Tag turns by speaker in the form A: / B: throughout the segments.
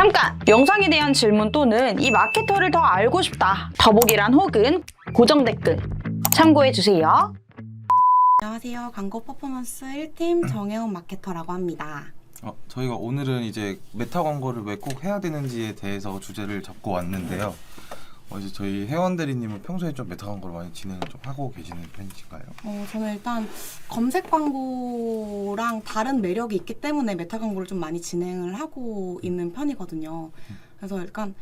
A: 잠깐! 영상에 대한 질문 또는 이 마케터를 더 알고 싶다. 더보기란 혹은 고정 댓글 참고해주세요.
B: 안녕하세요. 광고 퍼포먼스 1팀 정혜원 마케터라고 합니다.
C: 저희가 오늘은 이제 메타 광고를 왜 꼭 해야 되는지에 대해서 주제를 잡고 왔는데요. 이제 저희 혜원 대리님은 평소에 좀 메타 광고를 많이 진행을 좀 하고 계시는 편이신가요?
B: 저는 일단 검색 광고랑 다른 매력이 있기 때문에 메타 광고를 좀 많이 진행을 하고 있는 편이거든요. 그래서 약간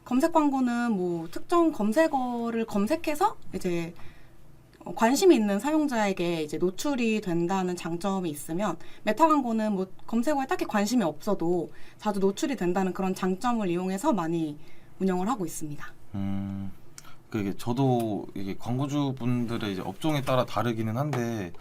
B: 검색 광고는 뭐 특정 검색어를 검색해서 이제 관심이 있는 사용자에게 이제 노출이 된다는 장점이 있으면 메타 광고는 뭐 검색어에 딱히 관심이 없어도 자주 노출이 된다는 그런 장점을 이용해서 많이 운영을 하고 있습니다.
C: 그게 저도 이게 광고주 분들의 이제 업종에 따라 다르기는 한데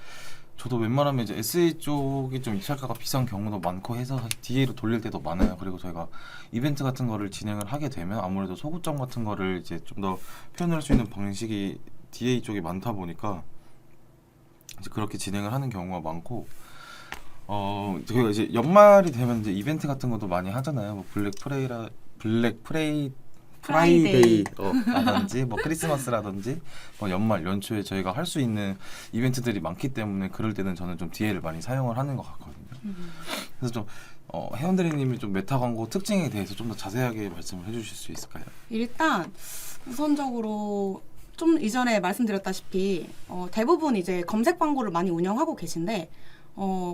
C: 저도 웬만하면 이제 SA 쪽이 좀 입찰가가 비싼 경우도 많고 해서 DA로 돌릴 때도 많아요. 그리고 저희가 이벤트 같은 거를 진행을 하게 되면 아무래도 소구점 같은 거를 이제 좀 더 표현할 수 있는 방식이 DA 쪽이 많다 보니까 이제 그렇게 진행을 하는 경우가 많고 저희가 이제 연말이 되면 이제 이벤트 같은 것도 많이 하잖아요. 뭐 프라이데이 라든지 뭐 크리스마스라든지 뭐 연말 연초에 저희가 할 수 있는 이벤트들이 많기 때문에 그럴 때는 저는 좀 DA를 많이 사용을 하는 것 같거든요. 그래서 좀 혜원 대리님이 좀 메타 광고 특징에 대해서 좀 더 자세하게 말씀을 해주실 수 있을까요?
B: 일단 우선적으로 좀 이전에 말씀드렸다시피 대부분 이제 검색 광고를 많이 운영하고 계신데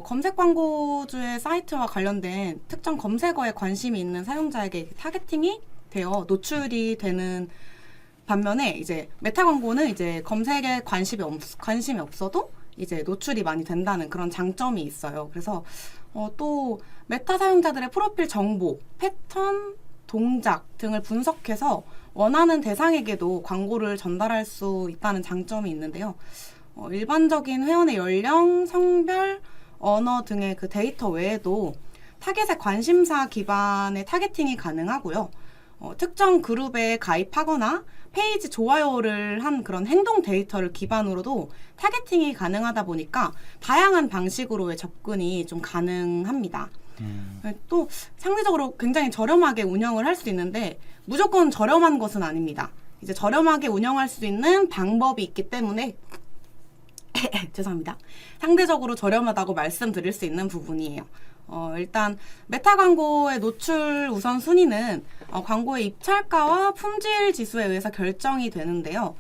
B: 검색 광고주의 사이트와 관련된 특정 검색어에 관심이 있는 사용자에게 타겟팅이 되어 노출이 되는 반면에 이제 메타 광고는 이제 검색에 관심이 없어도 이제 노출이 많이 된다는 그런 장점이 있어요. 그래서 또 메타 사용자들의 프로필 정보, 패턴, 동작 등을 분석해서 원하는 대상에게도 광고를 전달할 수 있다는 장점이 있는데요. 일반적인 회원의 연령, 성별, 언어 등의 그 데이터 외에도 타겟의 관심사 기반의 타겟팅이 가능하고요. 특정 그룹에 가입하거나 페이지 좋아요를 한 그런 행동 데이터를 기반으로도 타겟팅이 가능하다 보니까 다양한 방식으로의 접근이 좀 가능합니다. 또 상대적으로 굉장히 저렴하게 운영을 할 수 있는데 무조건 저렴한 것은 아닙니다. 이제 저렴하게 운영할 수 있는 방법이 있기 때문에 죄송합니다. 상대적으로 저렴하다고 말씀드릴 수 있는 부분이에요. 일단 메타 광고의 노출 우선 순위는 광고의 입찰가와 품질 지수에 의해서 결정이 되는데요.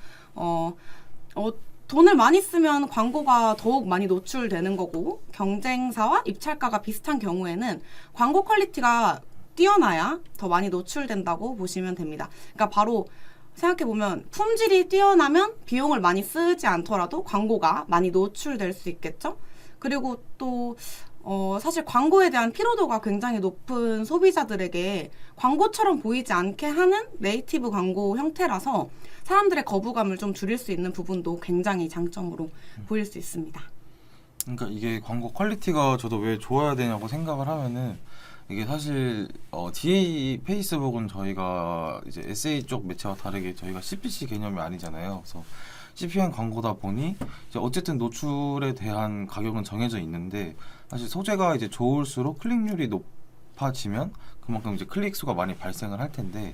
B: 돈을 많이 쓰면 광고가 더욱 많이 노출되는 거고 경쟁사와 입찰가가 비슷한 경우에는 광고 퀄리티가 뛰어나야 더 많이 노출된다고 보시면 됩니다. 그러니까 바로 생각해보면 품질이 뛰어나면 비용을 많이 쓰지 않더라도 광고가 많이 노출될 수 있겠죠? 그리고 또 사실 광고에 대한 피로도가 굉장히 높은 소비자들에게 광고처럼 보이지 않게 하는 네이티브 광고 형태라서 사람들의 거부감을 좀 줄일 수 있는 부분도 굉장히 장점으로 보일 수 있습니다.
C: 그러니까 이게 광고 퀄리티가 저도 왜 좋아야 되냐고 생각을 하면은 이게 사실 DA 페이스북은 저희가 이제 SA 쪽 매체와 다르게 저희가 CPC 개념이 아니잖아요. 그래서 CPM 광고다 보니 이제 어쨌든 노출에 대한 가격은 정해져 있는데 사실 소재가 이제 좋을수록 클릭률이 높아지면 그만큼 이제 클릭 수가 많이 발생을 할 텐데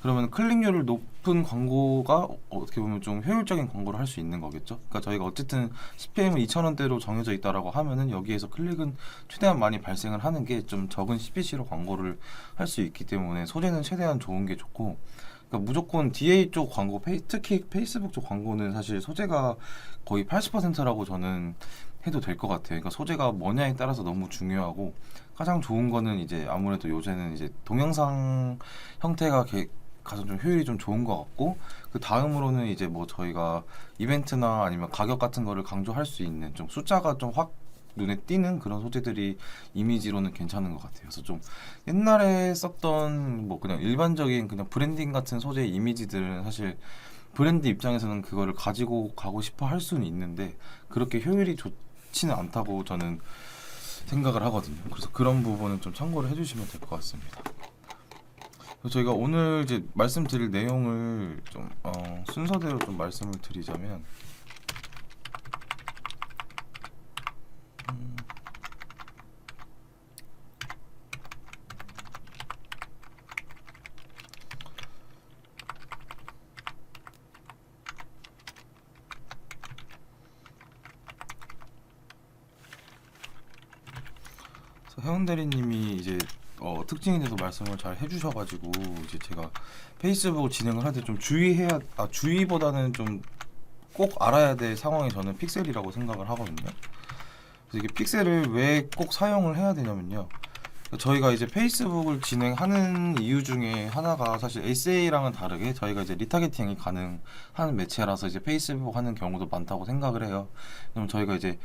C: 그러면 클릭률을 높은 광고가 어떻게 보면 좀 효율적인 광고를 할 수 있는 거겠죠. 그러니까 저희가 어쨌든 CPM은 2,000원대로 정해져 있다라고 하면은 여기에서 클릭은 최대한 많이 발생을 하는 게 좀 적은 CPC로 광고를 할 수 있기 때문에 소재는 최대한 좋은 게 좋고 그러니까 무조건 DA 쪽 광고, 특히 페이스북 쪽 광고는 사실 소재가 거의 80%라고 저는 해도 될 것 같아요. 그러니까 소재가 뭐냐에 따라서 너무 중요하고 가장 좋은 거는 이제 아무래도 요새는 이제 동영상 형태가 가장 좀 효율이 좀 좋은 것 같고 그 다음으로는 이제 뭐 저희가 이벤트나 아니면 가격 같은 거를 강조할 수 있는 좀 숫자가 좀 확 눈에 띄는 그런 소재들이 이미지로는 괜찮은 것 같아요. 그래서 좀 옛날에 썼던 뭐 그냥 일반적인 그냥 브랜딩 같은 소재의 이미지들은 사실 브랜드 입장에서는 그거를 가지고 가고 싶어 할 수는 있는데 그렇게 효율이 좋지는 않다고 저는 생각을 하거든요. 그래서 그런 부분은 좀 참고를 해주시면 될 것 같습니다. 저희가 오늘 이제 말씀드릴 내용을 좀 순서대로 좀 말씀을 드리자면 혜원 대리님이 이제 특징에 대해서 말씀을 잘 해주셔가지고 이제 제가 페이스북을 진행을 할 때 좀 주의보다는 좀 꼭 알아야 될 상황이 저는 픽셀이라고 생각을 하거든요. 그래서 이게 픽셀을 왜 꼭 사용을 해야 되냐면요. 저희가 이제 페이스북을 진행하는 이유 중에 하나가 사실 SA랑은 다르게 저희가 이제 리타게팅이 가능한 매체라서 이제 페이스북 하는 경우도 많다고 생각을 해요. 그럼 저희가 이제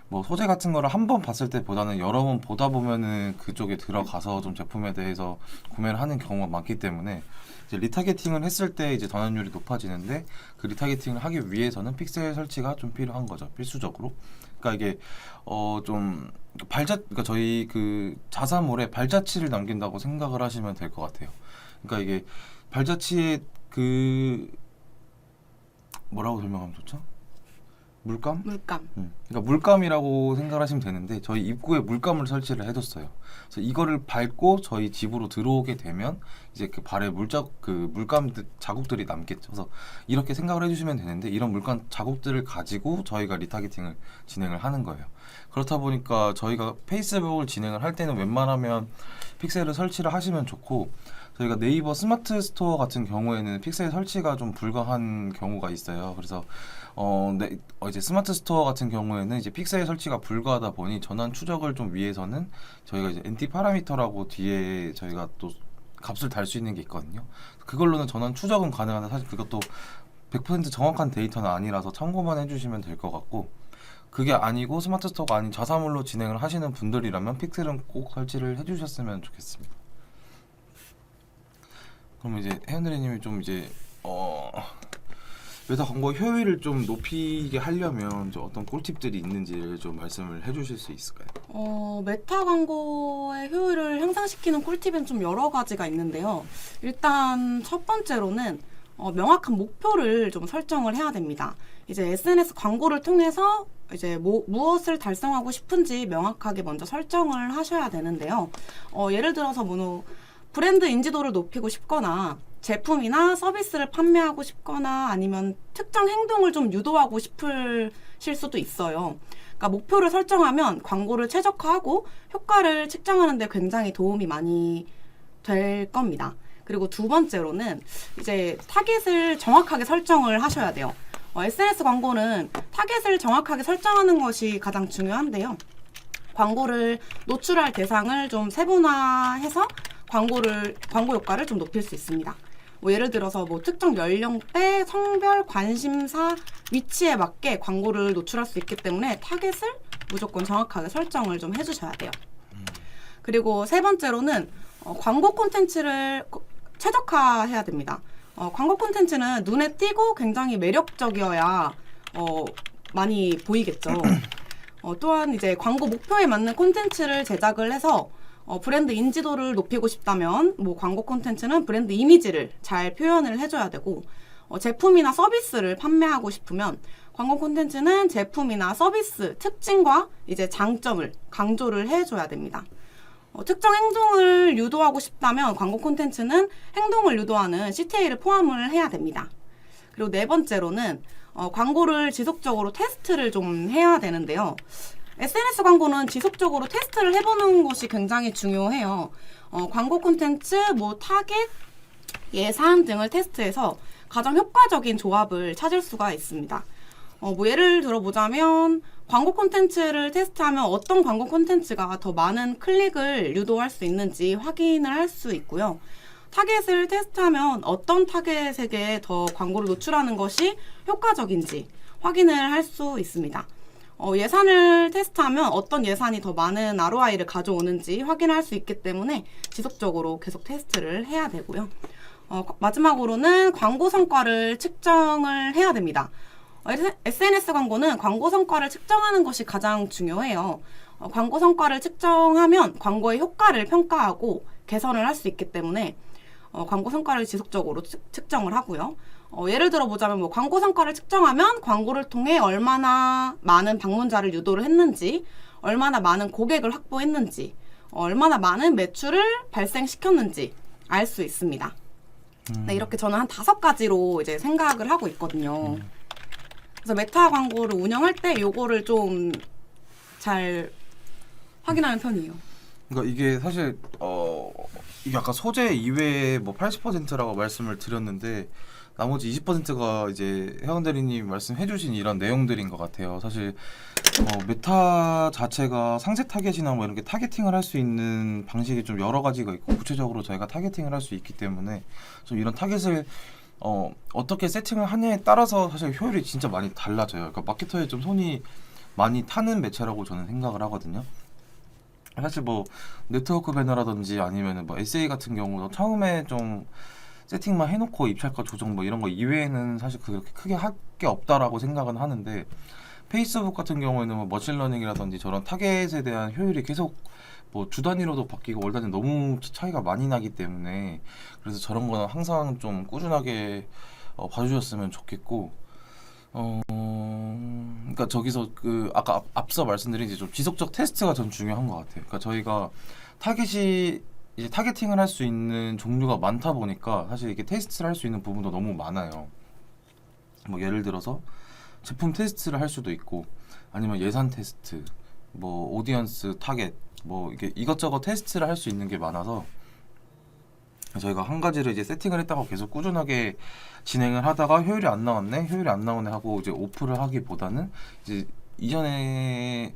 C: 뭐 소재 같은 거를 한 번 봤을 때보다는 여러 번 보다 보면은 그쪽에 들어가서 좀 제품에 대해서 구매를 하는 경우가 많기 때문에 이제 리타게팅을 했을 때 이제 전환율이 높아지는데 그 리타게팅을 하기 위해서는 픽셀 설치가 좀 필요한 거죠, 필수적으로. 그러니까 이게 좀 그러니까 저희 그 자사몰에 발자취를 남긴다고 생각을 하시면 될 것 같아요. 그러니까 이게 발자취의 그 뭐라고 설명하면 좋죠? 물감?
B: 물감.
C: 그러니까 물감이라고 생각하시면 되는데 저희 입구에 물감을 설치를 해뒀어요. 그래서 이거를 밟고 저희 집으로 들어오게 되면 이제 그 발에 물감 자국들이 남겠죠. 그래서 이렇게 생각을 해주시면 되는데 이런 물감 자국들을 가지고 저희가 리타게팅을 진행을 하는 거예요. 그렇다 보니까 저희가 페이스북을 진행을 할 때는 웬만하면 픽셀을 설치를 하시면 좋고 저희가 네이버 스마트 스토어 같은 경우에는 픽셀 설치가 좀 불가한 경우가 있어요. 그래서 이제 스마트 스토어 같은 경우에는 이제 픽셀 설치가 불가하다 보니 전환 추적을 좀 위해서는 저희가 이제 NT 파라미터라고 뒤에 저희가 또 값을 달 수 있는 게 있거든요. 그걸로는 전환 추적은 가능한데 사실 그것도 100% 정확한 데이터는 아니라서 참고만 해주시면 될 것 같고 그게 아니고 스마트 스토어가 아닌 자사몰로 진행을 하시는 분들이라면 픽셀은 꼭 설치를 해주셨으면 좋겠습니다. 그럼 이제 혜연드리님이 좀 이제 메타 광고 효율을 좀 높이게 하려면 좀 어떤 꿀팁들이 있는지를 좀 말씀을 해주실 수 있을까요?
B: 메타 광고의 효율을 향상시키는 꿀팁은 좀 여러 가지가 있는데요. 일단 첫 번째로는 명확한 목표를 좀 설정을 해야 됩니다. 이제 SNS 광고를 통해서 이제 무엇을 달성하고 싶은지 명확하게 먼저 설정을 하셔야 되는데요. 예를 들어서 브랜드 인지도를 높이고 싶거나 제품이나 서비스를 판매하고 싶거나 아니면 특정 행동을 좀 유도하고 싶으실 수도 있어요. 그러니까 목표를 설정하면 광고를 최적화하고 효과를 측정하는 데 굉장히 도움이 많이 될 겁니다. 그리고 두 번째로는 이제 타겟을 정확하게 설정을 하셔야 돼요. SNS 광고는 타겟을 정확하게 설정하는 것이 가장 중요한데요. 광고를 노출할 대상을 좀 세분화해서 광고 효과를 좀 높일 수 있습니다. 예를 들어서 특정 연령대, 성별, 관심사, 위치에 맞게 광고를 노출할 수 있기 때문에 타겟을 무조건 정확하게 설정을 좀 해주셔야 돼요. 그리고 세 번째로는 광고 콘텐츠를 최적화해야 됩니다. 광고 콘텐츠는 눈에 띄고 굉장히 매력적이어야 많이 보이겠죠. 또한 이제 광고 목표에 맞는 콘텐츠를 제작을 해서 브랜드 인지도를 높이고 싶다면 광고 콘텐츠는 브랜드 이미지를 잘 표현을 해줘야 되고 제품이나 서비스를 판매하고 싶으면 광고 콘텐츠는 제품이나 서비스 특징과 이제 장점을 강조를 해줘야 됩니다. 특정 행동을 유도하고 싶다면 광고 콘텐츠는 행동을 유도하는 CTA를 포함을 해야 됩니다. 그리고 네 번째로는 광고를 지속적으로 테스트를 좀 해야 되는데요. SNS 광고는 지속적으로 테스트를 해보는 것이 굉장히 중요해요. 광고 콘텐츠, 타겟, 예산 등을 테스트해서 가장 효과적인 조합을 찾을 수가 있습니다. 예를 들어보자면 광고 콘텐츠를 테스트하면 어떤 광고 콘텐츠가 더 많은 클릭을 유도할 수 있는지 확인을 할 수 있고요. 타겟을 테스트하면 어떤 타겟에게 더 광고를 노출하는 것이 효과적인지 확인을 할 수 있습니다. 예산을 테스트하면 어떤 예산이 더 많은 ROI를 가져오는지 확인할 수 있기 때문에 지속적으로 계속 테스트를 해야 되고요. 마지막으로는 광고 성과를 측정을 해야 됩니다. SNS 광고는 광고 성과를 측정하는 것이 가장 중요해요. 광고 성과를 측정하면 광고의 효과를 평가하고 개선을 할 수 있기 때문에 광고 성과를 지속적으로 측정을 하고요. 예를 들어보자면 광고 성과를 측정하면 광고를 통해 얼마나 많은 방문자를 유도를 했는지, 얼마나 많은 고객을 확보했는지, 얼마나 많은 매출을 발생시켰는지 알 수 있습니다. 네, 이렇게 저는 한 5가지로 이제 생각을 하고 있거든요. 그래서 메타 광고를 운영할 때 요거를 좀 잘 확인하는 편이에요.
C: 그러니까 이게 사실 이게 아까 소재 이외에 뭐 80%라고 말씀을 드렸는데 나머지 20%가 이제 회원 대리님 말씀해주신 이런 내용들인 것 같아요. 사실 메타 자체가 상세 타겟이나 뭐 이런 게 타겟팅을 할 수 있는 방식이 좀 여러 가지가 있고 구체적으로 저희가 타겟팅을 할 수 있기 때문에 좀 이런 타겟을 어떻게 세팅을 하냐에 따라서 사실 효율이 진짜 많이 달라져요. 그러니까 마케터에 좀 손이 많이 타는 매체라고 저는 생각을 하거든요. 사실 뭐 네트워크 배너라든지 아니면은 뭐 SA 같은 경우도 처음에 좀 세팅만 해놓고 입찰가 조정 뭐 이런 거 이외에는 사실 그렇게 크게 할 게 없다라고 생각은 하는데 페이스북 같은 경우에는 뭐 머신러닝이라든지 저런 타겟에 대한 효율이 계속 뭐 주 단위로도 바뀌고 월 단위 너무 차이가 많이 나기 때문에 그래서 저런 거는 항상 좀 꾸준하게 봐주셨으면 좋겠고 그러니까 저기서 그 아까 앞서 말씀드린 이제 좀 지속적 테스트가 전 중요한 것 같아요. 그러니까 저희가 타겟이 이제 타겟팅을 할 수 있는 종류가 많다 보니까 사실 이게 테스트를 할 수 있는 부분도 너무 많아요. 뭐 예를 들어서 제품 테스트를 할 수도 있고 아니면 예산 테스트, 뭐 오디언스 타겟, 뭐 이게 이것저것 테스트를 할 수 있는 게 많아서 저희가 한 가지를 이제 세팅을 했다가 계속 꾸준하게 진행을 하다가 효율이 안 나오네 하고 이제 오프를 하기보다는 이제 이전에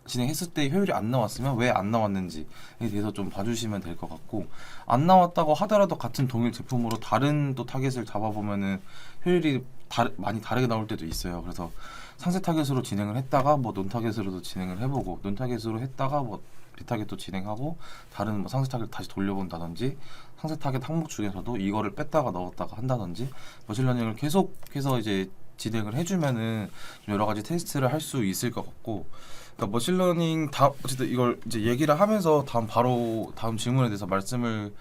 C: 진행했을 때 효율이 안 나왔으면 왜 안 나왔는지에 대해서 좀 봐주시면 될 것 같고 안 나왔다고 하더라도 같은 동일 제품으로 다른 또 타겟을 잡아보면은 효율이 많이 다르게 나올 때도 있어요. 그래서 상세 타겟으로 진행을 했다가 뭐 논 타겟으로도 진행을 해보고 논 타겟으로 했다가 뭐 리타겟도 진행하고 다른 뭐 상세 타겟 다시 돌려본다든지 상세 타겟 항목 중에서도 이거를 뺐다가 넣었다가 한다든지 머신러닝을 계속해서 이제 진행을 해주면은 좀 여러 가지 테스트를 할 수 있을 것 같고 그러니까 머신러닝 어쨌든 이걸 이제 얘기를 하면서 다음 질문에 대해서 말씀을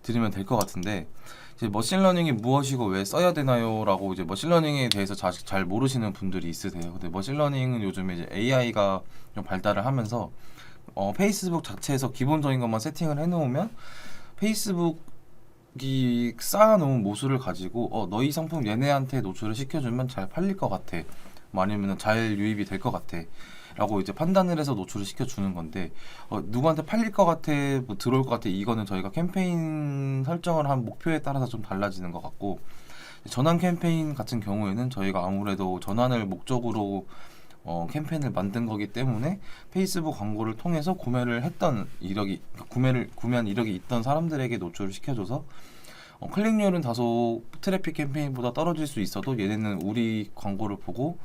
C: 드리면 될 것 같은데 이제 머신러닝이 무엇이고 왜 써야 되나요?라고 이제 머신러닝에 대해서 잘 모르시는 분들이 있으세요. 근데 머신러닝은 요즘에 이제 AI가 좀 발달을 하면서 페이스북 자체에서 기본적인 것만 세팅을 해놓으면 페이스북이 쌓아놓은 모수를 가지고 너희 상품 얘네한테 노출을 시켜주면 잘 팔릴 것 같아. 뭐 아니면 잘 유입이 될 것 같아. 라고 이제 판단을 해서 노출을 시켜주는 건데 누구한테 팔릴 것 같아, 뭐 들어올 것 같아 이거는 저희가 캠페인 설정을 한 목표에 따라서 좀 달라지는 것 같고 전환 캠페인 같은 경우에는 저희가 아무래도 전환을 목적으로 캠페인을 만든 거기 때문에 페이스북 광고를 통해서 구매한 이력이 있던 사람들에게 노출을 시켜줘서 클릭률은 다소 트래픽 캠페인보다 떨어질 수 있어도 얘네는 우리 광고를 보고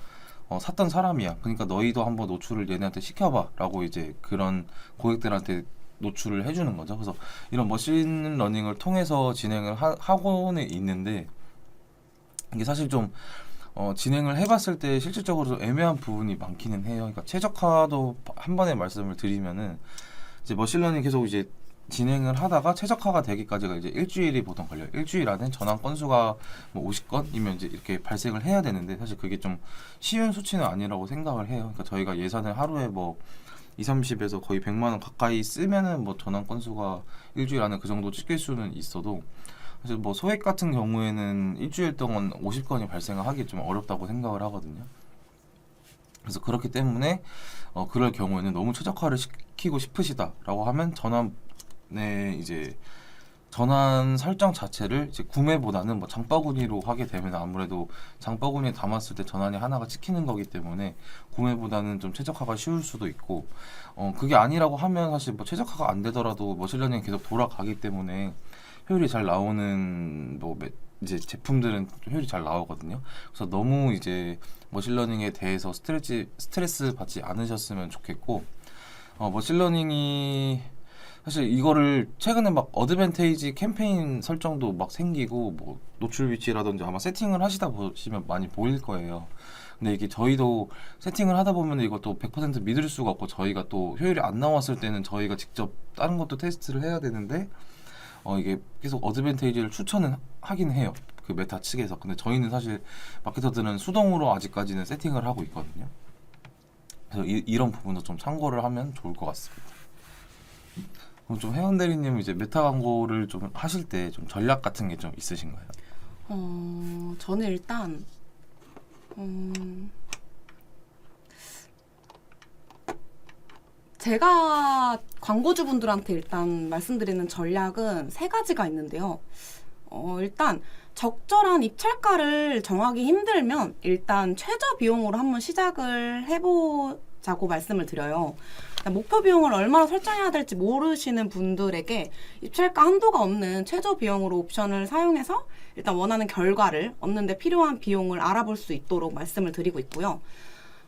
C: 샀던 사람이야. 그러니까 너희도 한번 노출을 얘네한테 시켜봐 라고 이제 그런 고객들한테 노출을 해주는 거죠. 그래서 이런 머신러닝을 통해서 진행을 하고는 있는데 이게 사실 좀 진행을 해봤을 때 실질적으로 좀 애매한 부분이 많기는 해요. 그러니까 최적화도 한 번에 말씀을 드리면은 이제 머신러닝 계속 이제 진행을 하다가 최적화가 되기까지가 이제 일주일이 보통 걸려요. 일주일 안에 전환 건수가 뭐 50건이면 이제 이렇게 발생을 해야 되는데 사실 그게 좀 쉬운 수치는 아니라고 생각을 해요. 그러니까 저희가 예산을 하루에 뭐 30에서 거의 100만 원 가까이 쓰면은 뭐 전환 건수가 일주일 안에 그 정도 찍힐 수는 있어도 사실 뭐 소액 같은 경우에는 일주일 동안 50건이 발생을 하기 좀 어렵다고 생각을 하거든요. 그래서 그렇기 때문에 그럴 경우에는 너무 최적화를 시키고 싶으시다라고 하면 이제 전환 설정 자체를 이제 구매보다는 뭐 장바구니로 하게 되면 아무래도 장바구니에 담았을 때 전환이 하나가 찍히는 거기 때문에 구매보다는 좀 최적화가 쉬울 수도 있고 그게 아니라고 하면 사실 뭐 최적화가 안 되더라도 머신러닝이 계속 돌아가기 때문에 효율이 잘 나오는 이제 제품들은 효율이 잘 나오거든요. 그래서 너무 이제 머신러닝에 대해서 스트레스 받지 않으셨으면 좋겠고 머신러닝이 사실 이거를 최근에 막 어드밴테이지 캠페인 설정도 막 생기고 뭐 노출 위치라든지 아마 세팅을 하시다 보시면 많이 보일 거예요. 근데 이게 저희도 세팅을 하다 보면 이것도 100% 믿을 수가 없고 저희가 또 효율이 안 나왔을 때는 저희가 직접 다른 것도 테스트를 해야 되는데 이게 계속 어드밴테이지를 추천은 하긴 해요. 그 메타 측에서. 근데 저희는 사실 마케터들은 수동으로 아직까지는 세팅을 하고 있거든요. 그래서 이런 부분도 좀 참고를 하면 좋을 것 같습니다. 그럼 좀 회원 대리님 이제 메타 광고를 좀 하실 때 좀 전략 같은 게 좀 있으신가요?
B: 저는 일단 제가 광고주분들한테 일단 말씀드리는 전략은 세 가지가 있는데요. 일단 적절한 입찰가를 정하기 힘들면 일단 최저 비용으로 한번 시작을 해보자고 말씀을 드려요. 목표 비용을 얼마나 설정해야 될지 모르시는 분들에게 입찰가 한도가 없는 최저 비용으로 옵션을 사용해서 일단 원하는 결과를 얻는 데 필요한 비용을 알아볼 수 있도록 말씀을 드리고 있고요.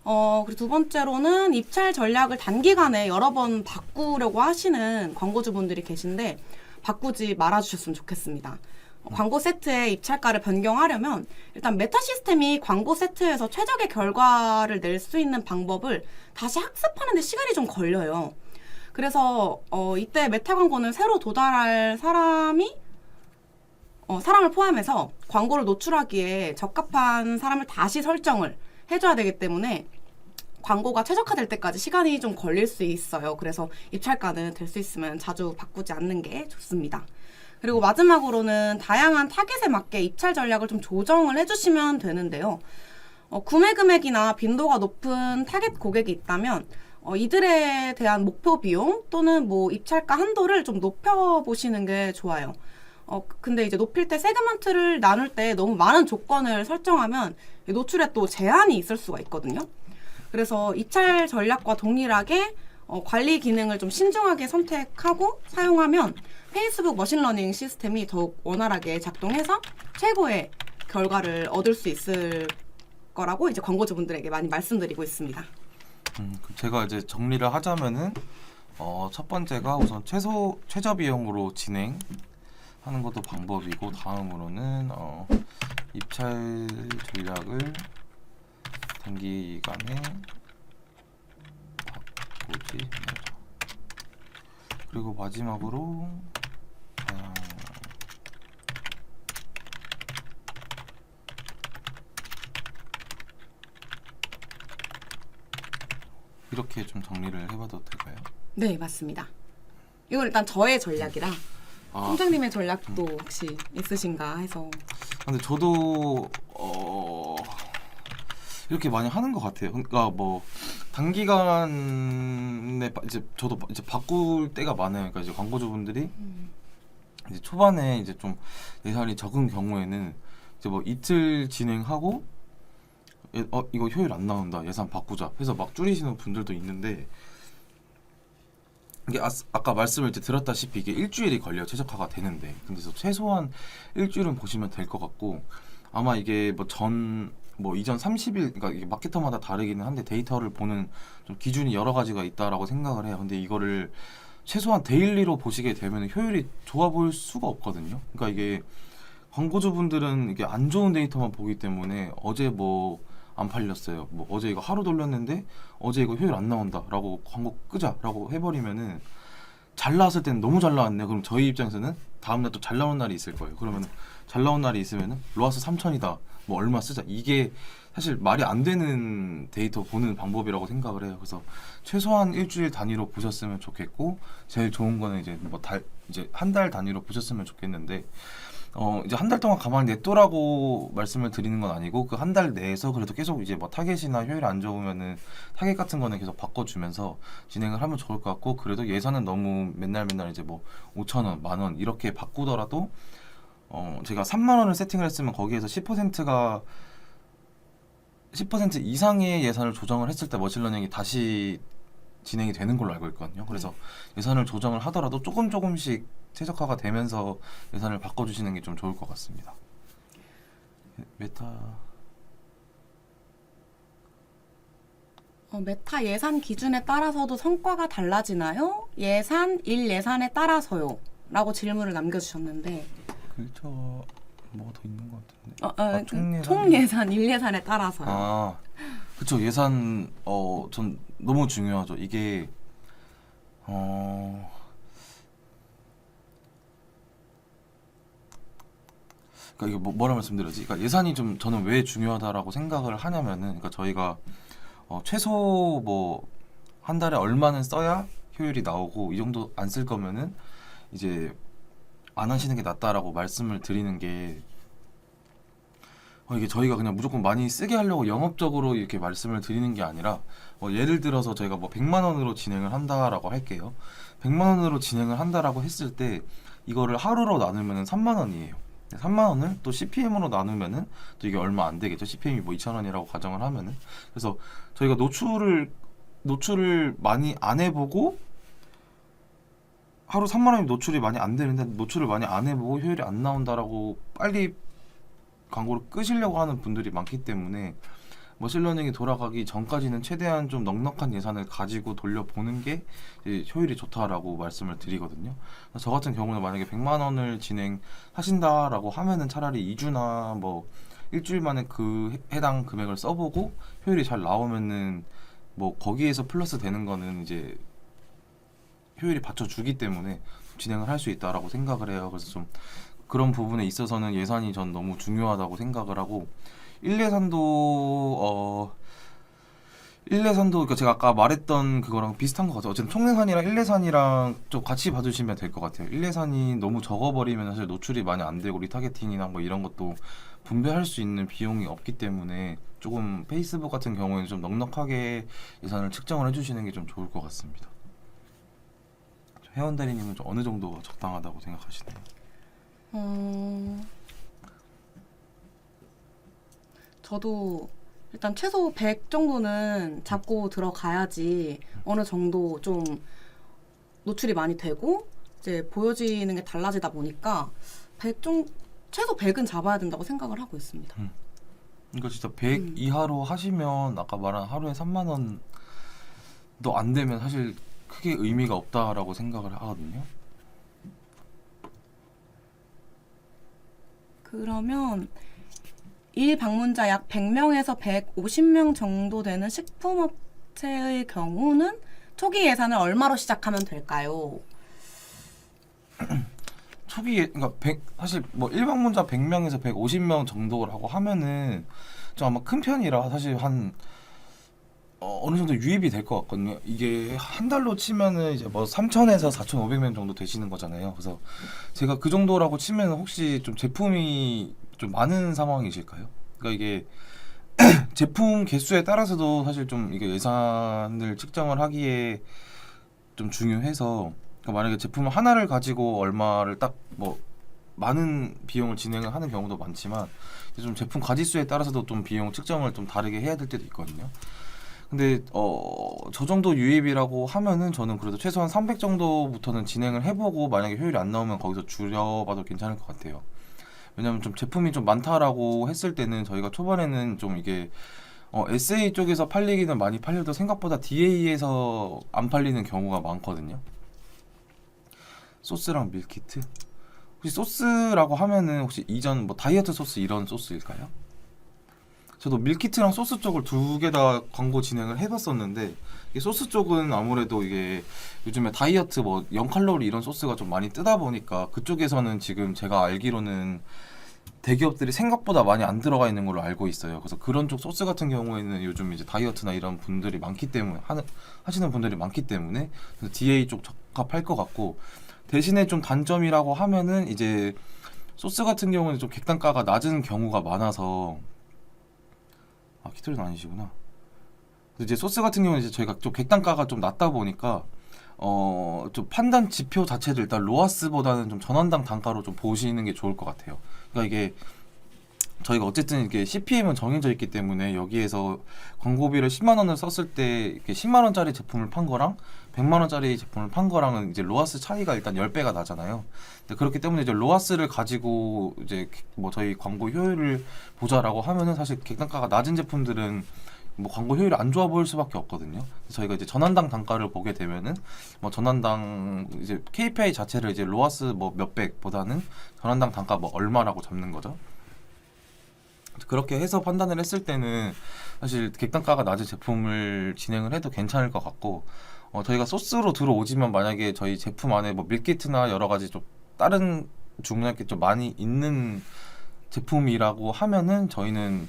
B: 그리고 두 번째로는 입찰 전략을 단기간에 여러 번 바꾸려고 하시는 광고주분들이 계신데 바꾸지 말아주셨으면 좋겠습니다. 광고 세트의 입찰가를 변경하려면 일단 메타 시스템이 광고 세트에서 최적의 결과를 낼 수 있는 방법을 다시 학습하는 데 시간이 좀 걸려요. 그래서 이때 메타 광고는 새로 도달할 사람을 포함해서 광고를 노출하기에 적합한 사람을 다시 설정을 해줘야 되기 때문에 광고가 최적화될 때까지 시간이 좀 걸릴 수 있어요. 그래서 입찰가는 될 수 있으면 자주 바꾸지 않는 게 좋습니다. 그리고 마지막으로는 다양한 타겟에 맞게 입찰 전략을 좀 조정을 해주시면 되는데요. 구매 금액이나 빈도가 높은 타겟 고객이 있다면 이들에 대한 목표 비용 또는 뭐 입찰가 한도를 좀 높여보시는 게 좋아요. 근데 이제 높일 때 세그먼트를 나눌 때 너무 많은 조건을 설정하면 노출에 또 제한이 있을 수가 있거든요. 그래서 입찰 전략과 동일하게 관리 기능을 좀 신중하게 선택하고 사용하면 페이스북 머신러닝 시스템이 더욱 원활하게 작동해서 최고의 결과를 얻을 수 있을 거라고 이제 광고주분들에게 많이 말씀드리고 있습니다.
C: 제가 이제 정리를 하자면은 첫 번째가 우선 최저 비용으로 진행하는 것도 방법이고, 다음으로는 입찰 전략을 단기간에 바꾸지 말자. 그리고 마지막으로 이렇게 좀 정리를 해봐도 될까요?
B: 네, 맞습니다. 이건 일단 저의 전략이라 팀장님의 전략도 혹시 있으신가 해서.
C: 근데 저도 이렇게 많이 하는 것 같아요. 그러니까 뭐 단기간에 이제 저도 이제 바꿀 때가 많아요. 그러니까 이제 광고주분들이 이제 초반에 이제 좀 예산이 적은 경우에는 이제 뭐 이틀 진행하고 이거 효율 안 나온다, 예산 바꾸자 해서 막 줄이시는 분들도 있는데, 이게 아까 말씀을 이제 드렸다시피 이게 일주일이 걸려 최적화가 되는데, 근데 최소한 일주일은 보시면 될 것 같고, 아마 이게 뭐 이전 30일, 그러니까 이게 마케터마다 다르기는 한데 데이터를 보는 좀 기준이 여러 가지가 있다라고 생각을 해요. 근데 이거를 최소한 데일리로 보시게 되면 효율이 좋아 보일 수가 없거든요. 그러니까 이게 광고주분들은 이게 안 좋은 데이터만 보기 때문에 어제 뭐 안 팔렸어요, 뭐 어제 이거 하루 돌렸는데 어제 이거 효율 안 나온다라고 광고 끄자라고 해버리면은 잘 나왔을 때는 너무 잘 나왔네. 그럼 저희 입장에서는 다음날 또 잘 나온 날이 있을 거예요. 그러면 잘 나온 날이 있으면은 로아스 3,000이다, 뭐 얼마 쓰자, 이게 사실 말이 안 되는 데이터 보는 방법이라고 생각을 해요. 그래서 최소한 일주일 단위로 보셨으면 좋겠고, 제일 좋은 거는 이제 이제 한 달 단위로 보셨으면 좋겠는데, 이제 한 달 동안 가만히 냅두라고 말씀을 드리는 건 아니고, 그 한 달 내에서 그래도 계속 이제 뭐 타겟이나 효율이 안 좋으면은 타겟 같은 거는 계속 바꿔주면서 진행을 하면 좋을 것 같고, 그래도 예산은 너무 맨날 이제 뭐 5,000원, 10,000원 이렇게 바꾸더라도 제가 30,000원을 세팅을 했으면 거기에서 10% 이상의 예산을 조정을 했을 때 머신러닝이 다시 진행이 되는 걸로 알고 있거든요. 그래서 예산을 조정을 하더라도 조금씩 최적화가 되면서 예산을 바꿔주시는 게 좀 좋을 것 같습니다. 메타
B: 메타 예산 기준에 따라서도 성과가 달라지나요? 일 예산에 따라서요? 라고 질문을 남겨주셨는데,
C: 글자 뭐가 더 있는 것 같은데.
B: 총 예산, 일 예산에 따라서요.
C: 그쵸. 예산 전 너무 중요하죠. 이게 그러니까 이게 뭐라 말씀드렸지? 그러니까 예산이 좀 저는 왜 중요하다라고 생각을 하냐면은, 그러니까 저희가 최소 뭐 한 달에 얼마는 써야 효율이 나오고, 이 정도 안 쓸 거면은 이제 안 하시는 게 낫다라고 말씀을 드리는 게, 이게 저희가 그냥 무조건 많이 쓰게 하려고 영업적으로 이렇게 말씀을 드리는 게 아니라 예를 들어서 저희가 뭐 100만 원으로 진행을 한다라고 할게요. 100만 원으로 진행을 한다라고 했을 때 이거를 하루로 나누면 3만 원이에요. 3만 원을 또 CPM으로 나누면은 또 이게 얼마 안 되겠죠. CPM이 뭐 2천 원이라고 가정을 하면은. 그래서 저희가 노출을 많이 안 해보고 하루 3만 원이 노출이 많이 안 되는데 노출을 많이 안 해보고 효율이 안 나온다라고 빨리 광고를 끄시려고 하는 분들이 많기 때문에 머신러닝이 돌아가기 전까지는 최대한 좀 넉넉한 예산을 가지고 돌려보는 게 이제 효율이 좋다라고 말씀을 드리거든요. 저 같은 경우는 만약에 100만 원을 진행하신다라고 하면은 차라리 2주나 뭐 일주일 만에 그 해당 금액을 써보고 효율이 잘 나오면은 뭐 거기에서 플러스 되는 거는 이제 효율이 받쳐주기 때문에 진행을 할 수 있다라고 생각을 해요. 그래서 좀 그런 부분에 있어서는 예산이 전 너무 중요하다고 생각을 하고 일례산도 그러니까 제가 아까 말했던 그거랑 비슷한 것 같아요. 어쨌든 총례산이랑 일례산이랑 좀 같이 봐주시면 될 것 같아요. 일례산이 너무 적어버리면 사실 노출이 많이 안 되고 리타겟팅이나 뭐 이런 것도 분배할 수 있는 비용이 없기 때문에 조금 페이스북 같은 경우에는 좀 넉넉하게 예산을 측정을 해주시는 게 좀 좋을 것 같습니다. 회원 대리님은 좀 어느 정도가 적당하다고 생각하시나요?
B: 저도 일단 최소 100 정도는 잡고 들어가야지 어느 정도 좀 노출이 많이 되고 이제 보여지는 게 달라지다 보니까 100 최소 100은 잡아야 된다고 생각을 하고 있습니다.
C: 그러니까 진짜 100 이하로 하시면 아까 말한 하루에 3만 원도 안 되면 사실 크게 의미가 없다라고 생각을 하거든요.
B: 그러면 일 방문자 약 100명에서 150명 정도 되는 식품업체의 경우는 초기 예산을 얼마로 시작하면 될까요?
C: 그러니까 사실 뭐 일방문자 100명에서 150명 정도라고 하면은 좀 아마 큰 편이라 사실 한 어느 정도 유입이 될 것 같거든요. 이게 한 달로 치면은 이제 뭐 3,000에서 4,500명 정도 되시는 거잖아요. 그래서 제가 그 정도라고 치면 혹시 좀 제품이 좀 많은 상황이실까요? 그러니까 이게 제품 개수에 따라서도 사실 좀 이게 예산을 측정을 하기에 좀 중요해서 그러니까 만약에 제품 하나를 가지고 얼마를 딱 뭐 많은 비용을 진행을 하는 경우도 많지만 좀 제품 가지수에 따라서도 좀 비용 측정을 좀 다르게 해야 될 때도 있거든요. 근데 저 정도 유입이라고 하면은 저는 그래도 최소한 300 정도부터는 진행을 해보고 만약에 효율이 안 나오면 거기서 줄여봐도 괜찮을 것 같아요. 왜냐면 좀 제품이 좀 많다라고 했을 때는 저희가 초반에는 좀 이게 SA 쪽에서 팔리기는 많이 팔려도 생각보다 DA에서 안 팔리는 경우가 많거든요. 소스랑 밀키트? 혹시 소스라고 하면은 혹시 이전 뭐 다이어트 소스 이런 소스일까요? 저도 밀키트랑 소스 쪽을 두 개 다 광고 진행을 해봤었는데 이 소스 쪽은 아무래도 이게 요즘에 다이어트 뭐 0칼로리 이런 소스가 좀 많이 뜨다 보니까 그쪽에서는 지금 제가 알기로는 대기업들이 생각보다 많이 안 들어가 있는 걸로 알고 있어요. 그래서 그런 쪽 소스 같은 경우에는 요즘 이제 다이어트나 이런 분들이 많기 때문에 하시는 분들이 많기 때문에 DA 쪽 적합할 것 같고 대신에 좀 단점이라고 하면은 이제 소스 같은 경우는 좀 객단가가 낮은 경우가 많아서 키토리는 아니시구나. 이제 소스 같은 경우는 이제 저희가 좀 객단가가 좀 낮다 보니까 좀 판단 지표 자체를 일단 로아스보다는 좀 전원당 단가로 좀 보시는 게 좋을 것 같아요. 그러니까 이게 저희가 어쨌든 이게 CPM은 정해져 있기 때문에 여기에서 광고비를 10만 원을 썼을 때 이렇게 10만 원짜리 제품을 판 거랑 100만 원짜리 제품을 판 거랑은 이제 로아스 차이가 일단 10배가 나잖아요. 근데 그렇기 때문에 이제 로아스를 가지고 이제 뭐 저희 광고 효율을 보자라고 하면은 사실 객단가가 낮은 제품들은 뭐 광고 효율이 안 좋아 보일 수밖에 없거든요. 저희가 이제 전환당 단가를 보게 되면은 뭐 전환당 이제 KPI 자체를 이제 로아스 뭐 몇백보다는 전환당 단가 뭐 얼마라고 잡는 거죠. 그렇게 해서 판단을 했을 때는 사실 객단가가 낮은 제품을 진행을 해도 괜찮을 것 같고 저희가 소스로 들어오지만 만약에 저희 제품 안에 뭐 밀키트나 여러 가지 좀 다른 주문할 게 좀 많이 있는 제품이라고 하면은 저희는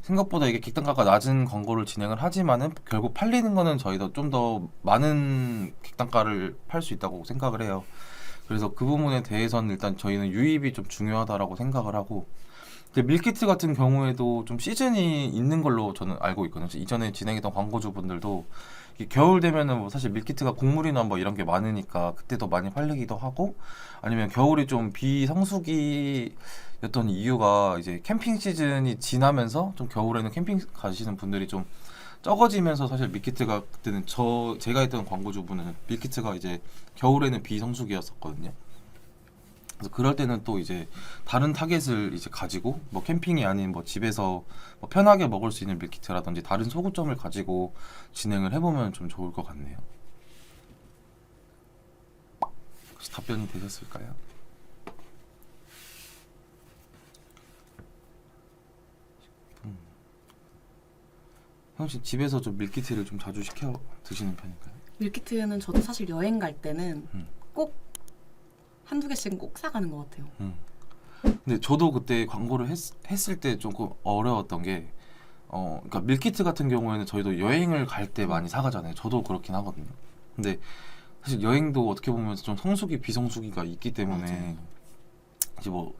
C: 생각보다 이게 객단가가 낮은 광고를 진행을 하지만은 결국 팔리는 거는 저희도 좀 더 많은 객단가를 팔 수 있다고 생각을 해요. 그래서 그 부분에 대해서는 일단 저희는 유입이 좀 중요하다라고 생각을 하고 근데 밀키트 같은 경우에도 좀 시즌이 있는 걸로 저는 알고 있거든요. 이전에 진행했던 광고주분들도 이게 겨울 되면은 뭐 사실 밀키트가 곡물이나 뭐 이런 게 많으니까 그때도 많이 팔리기도 하고, 아니면 겨울이 좀 비성수기였던 이유가 이제 캠핑 시즌이 지나면서 좀 겨울에는 캠핑 가시는 분들이 좀 적어지면서 사실 밀키트가 그때는 제가 했던 광고주분은 밀키트가 이제 겨울에는 비성수기였었거든요. 그래서 그럴 때는 또 이제 다른 타겟을 이제 가지고 뭐 캠핑이 아닌 뭐 집에서 뭐 편하게 먹을 수 있는 밀키트라든지 다른 소구점을 가지고 진행을 해보면 좀 좋을 것 같네요. 혹시 답변이 되셨을까요? 형 씨 집에서 좀 밀키트를 좀 자주 시켜 드시는 편인가요?
B: 밀키트는 저도 사실 여행 갈 때는
C: 음.
B: 꼭 한두 개씩은 꼭 사가는 것 같아요.
C: 근데 저도 그때 광고를 했을 때 조금 어려웠던 게 그러니까 밀키트 같은 경우에는 저희도 여행을 갈 때 많이 사가잖아요. 저도 그렇긴 하거든요. 근데 사실 여행도 어떻게 보면 좀 성수기 비성수기가 있기 때문에
B: 맞아요.
C: 이제 뭐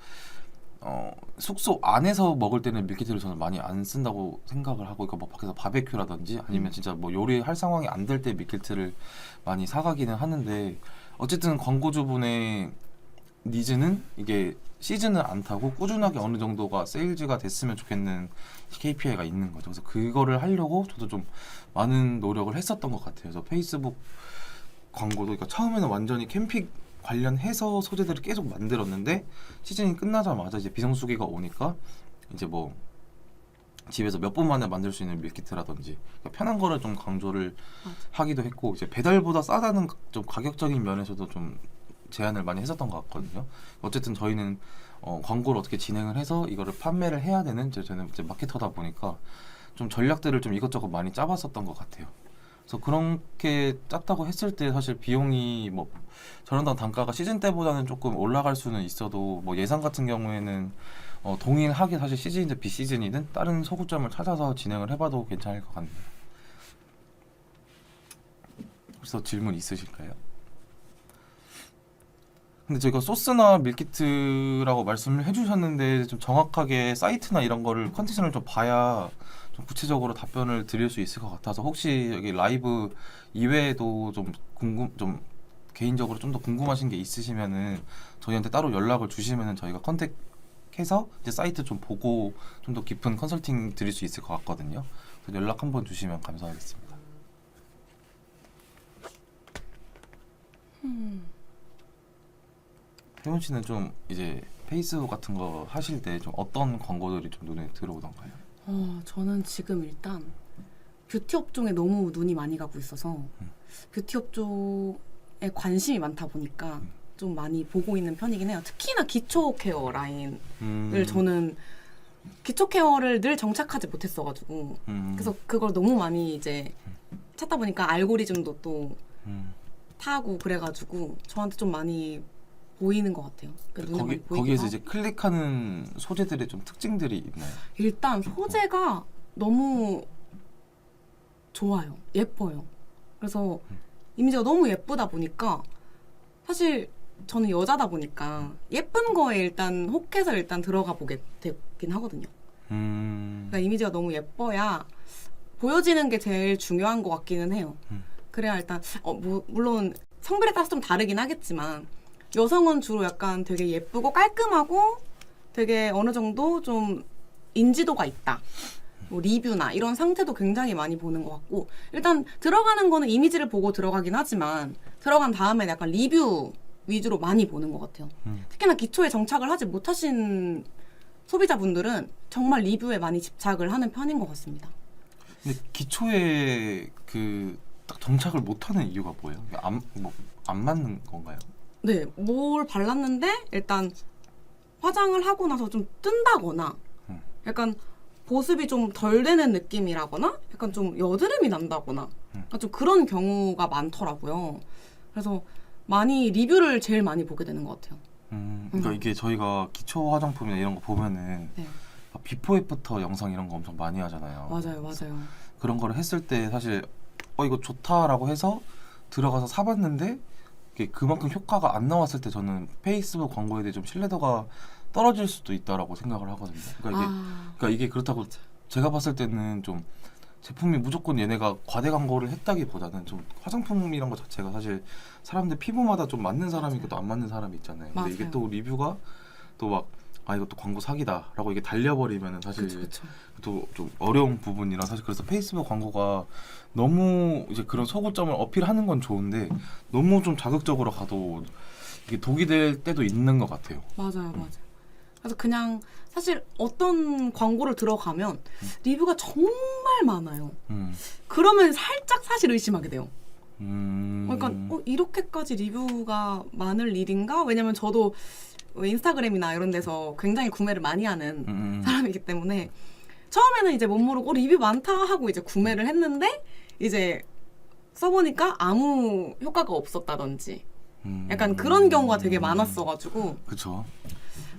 C: 숙소 안에서 먹을 때는 밀키트를 저는 많이 안 쓴다고 생각을 하고, 그러니까 뭐 밖에서 바베큐라든지 아니면 진짜 뭐 요리할 상황이 안 될 때 밀키트를 많이 사가기는 하는데, 어쨌든 광고주분의 니즈는 이게 시즌을 안 타고 꾸준하게 어느 정도가 세일즈가 됐으면 좋겠는 KPI가 있는 거죠. 그래서 그거를 하려고 저도 좀 많은 노력을 했었던 것 같아요. 그래서 페이스북 광고도 그러니까 처음에는 완전히 캠핑 관련해서 소재들을 계속 만들었는데, 시즌이 끝나자마자 이제 비성수기가 오니까 이제 뭐 집에서 몇 분 만에 만들 수 있는 밀키트라든지 그러니까 편한 거를 좀 강조를 하기도 했고, 이제 배달보다 싸다는 좀 가격적인 면에서도 좀 제안을 많이 했었던 것 같거든요. 어쨌든 저희는 광고를 어떻게 진행을 해서 이거를 판매를 해야 되는 저는 이제 마케터다 보니까 좀 전략들을 좀 이것저것 많이 짜봤었던 것 같아요. 그래서 그렇게 짰다고 했을 때 사실 비용이 뭐 전원당 단가가 시즌 때보다는 조금 올라갈 수는 있어도 뭐 예산 같은 경우에는 동일하게 사실 시즌이든 비시즌이든 다른 소구점을 찾아서 진행을 해봐도 괜찮을 것 같네요. 그래서 질문 있으실까요? 근데 저희가 소스나 밀키트라고 말씀을 해주셨는데 좀 정확하게 사이트나 이런 거를 컨디션을 좀 봐야 좀 구체적으로 답변을 드릴 수 있을 것 같아서, 혹시 여기 라이브 이외에도 좀 개인적으로 좀 더 궁금하신 게 있으시면은 저희한테 따로 연락을 주시면은 저희가 컨택해서 이제 사이트 좀 보고 좀 더 깊은 컨설팅 드릴 수 있을 것 같거든요. 그래서 연락 한번 주시면 감사하겠습니다. 혜원 씨는 좀 이제 페이스북 같은 거 하실 때 좀 어떤 광고들이 좀 눈에 들어오던가요?
B: 저는 지금 일단 뷰티 업종에 너무 눈이 많이 가고 있어서 뷰티 업종에 관심이 많다 보니까 좀 많이 보고 있는 편이긴 해요. 특히나 기초 케어 라인을 저는 기초 케어를 늘 정착하지 못했어가지고 그래서 그걸 너무 많이 이제 찾다 보니까 알고리즘도 또 타고 그래가지고 저한테 좀 많이 보이는 것 같아요. 그러니까 눈에 많이 보이기도
C: 거기에서
B: 하고.
C: 이제 클릭하는 소재들의 좀 특징들이 있나요?
B: 일단 소재가 너무 좋아요. 예뻐요. 그래서 이미지가 너무 예쁘다 보니까 사실 저는 여자다 보니까 예쁜 거에 일단 혹해서 일단 들어가 보게 되긴 하거든요. 그러니까 이미지가 너무 예뻐야 보여지는 게 제일 중요한 것 같기는 해요. 그래야 일단 물론 성별에 따라서 좀 다르긴 하겠지만 여성은 주로 약간 되게 예쁘고 깔끔하고 되게 어느 정도 좀 인지도가 있다. 뭐 리뷰나 이런 상태도 굉장히 많이 보는 것 같고, 일단 들어가는 거는 이미지를 보고 들어가긴 하지만 들어간 다음에 약간 리뷰 위주로 많이 보는 것 같아요. 특히나 기초에 정착을 하지 못하신 소비자분들은 정말 리뷰에 많이 집착을 하는 편인 것 같습니다.
C: 근데 기초에 딱 정착을 못하는 이유가 뭐예요? 안 맞는 건가요?
B: 네, 뭘 발랐는데 일단 화장을 하고 나서 좀 뜬다거나 약간 보습이 좀 덜 되는 느낌이라거나 약간 좀 여드름이 난다거나 약간 좀 그런 경우가 많더라고요. 그래서 많이 리뷰를 제일 많이 보게 되는 것 같아요.
C: 그러니까 이게 저희가 기초 화장품이나 이런 거 보면은
B: 네.
C: 비포 애프터 영상 이런 거 엄청 많이 하잖아요.
B: 맞아요.
C: 그런 거를 했을 때 사실 이거 좋다라고 해서 들어가서 사봤는데 이게 그만큼 효과가 안 나왔을 때 저는 페이스북 광고에 대해 좀 신뢰도가 떨어질 수도 있다라고 생각을 하거든요. 그러니까 이게 그렇다고 제가 봤을 때는 좀 제품이 무조건 얘네가 과대 광고를 했다기보다는 좀 화장품 이런 거 자체가 사실 사람들 피부마다 좀 맞는 사람이 있고 또 안 맞는 사람이 있잖아요. 근데
B: 맞아요.
C: 이게 또 리뷰가 또 막 이것도 광고 사기다라고 이게 달려버리면은 사실
B: 그쵸.
C: 또 좀 어려운 부분이라 사실 그래서 페이스북 광고가 너무 이제 그런 소구점을 어필하는 건 좋은데 너무 좀 자극적으로 가도 이게 독이 될 때도 있는 것 같아요.
B: 맞아요. 그래서 그냥 사실 어떤 광고를 들어가면 리뷰가 정말 많아요. 그러면 살짝 사실 의심하게 돼요. 그러니까 이렇게까지 리뷰가 많을 일인가? 왜냐면 저도 인스타그램이나 이런 데서 굉장히 구매를 많이 하는 사람이기 때문에 처음에는 이제 못 모르고 리뷰 많다 하고 이제 구매를 했는데 이제 써보니까 아무 효과가 없었다든지 약간 그런 경우가 되게 많았어가지고
C: 그쵸.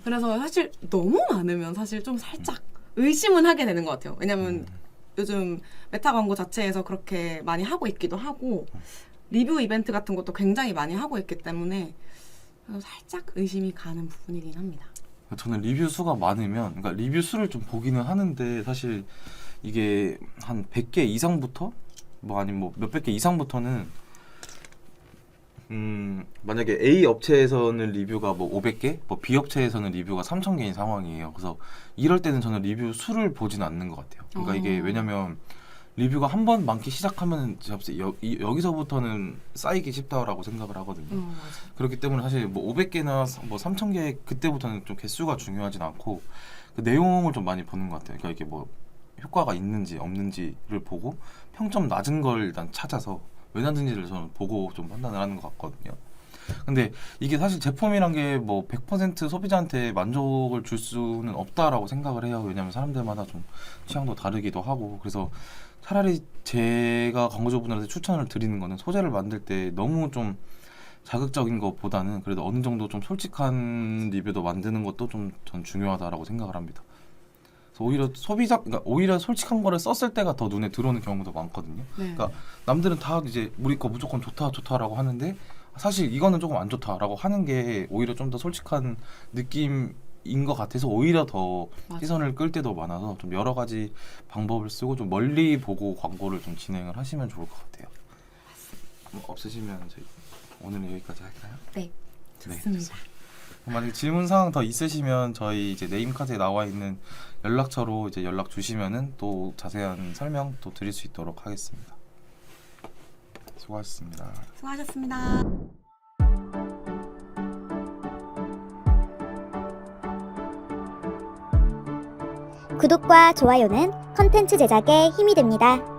B: 그래서 사실 너무 많으면 사실 좀 살짝 의심은 하게 되는 것 같아요. 왜냐면 요즘 메타 광고 자체에서 그렇게 많이 하고 있기도 하고 리뷰 이벤트 같은 것도 굉장히 많이 하고 있기 때문에 살짝 의심이 가는 부분이긴 합니다.
C: 저는 리뷰 수가 많으면 그러니까 리뷰 수를 좀 보기는 하는데 사실 이게 한 100개 이상부터 뭐 아니면 뭐 몇백 개 이상부터는 만약에 A 업체에서는 리뷰가 뭐 500개, 뭐 B 업체에서는 리뷰가 3,000개인 상황이에요. 그래서 이럴 때는 저는 리뷰 수를 보진 않는 것 같아요. 그러니까 이게 왜냐면 리뷰가 한 번 많기 시작하면 여기서부터는 쌓이기 쉽다라고 생각을 하거든요. 그렇기 때문에 사실 뭐 500개나 뭐 3,000개 그때부터는 좀 개수가 중요하진 않고 그 내용을 좀 많이 보는 것 같아요. 그러니까 이게 뭐 효과가 있는지 없는지를 보고 평점 낮은 걸 일단 찾아서 왜 낮은지를 저는 보고 좀 판단을 하는 것 같거든요. 근데 이게 사실 제품이란 게 뭐 100% 소비자한테 만족을 줄 수는 없다라고 생각을 해요. 왜냐면 사람들마다 좀 취향도 다르기도 하고 그래서 차라리 제가 광고주분들한테 추천을 드리는 거는 소재를 만들 때 너무 좀 자극적인 것보다는 그래도 어느 정도 좀 솔직한 리뷰도 만드는 것도 좀 전 중요하다라고 생각을 합니다. 그래서 오히려 그러니까 오히려 솔직한 거를 썼을 때가 더 눈에 들어오는 경우도 많거든요.
B: 네.
C: 그러니까 남들은 다 이제 우리 거 무조건 좋다라고 하는데 사실 이거는 조금 안 좋다라고 하는 게 오히려 좀 더 솔직한 느낌인 것 같아서 오히려 더 시선을 끌 때도 많아서 좀 여러 가지 방법을 쓰고 좀 멀리 보고 광고를 좀 진행을 하시면 좋을 것 같아요. 뭐 없으시면 저희 오늘은 여기까지 할까요?
B: 네,
C: 네,
B: 좋습니다.
C: 만약에 질문 사항 더 있으시면 저희 이제 네임카드에 나와 있는 연락처로 이제 연락 주시면은 또 자세한 설명 또 드릴 수 있도록 하겠습니다. 수고하셨습니다.
B: 수고하셨습니다.
D: 구독과 좋아요는 컨텐츠 제작에 힘이 됩니다.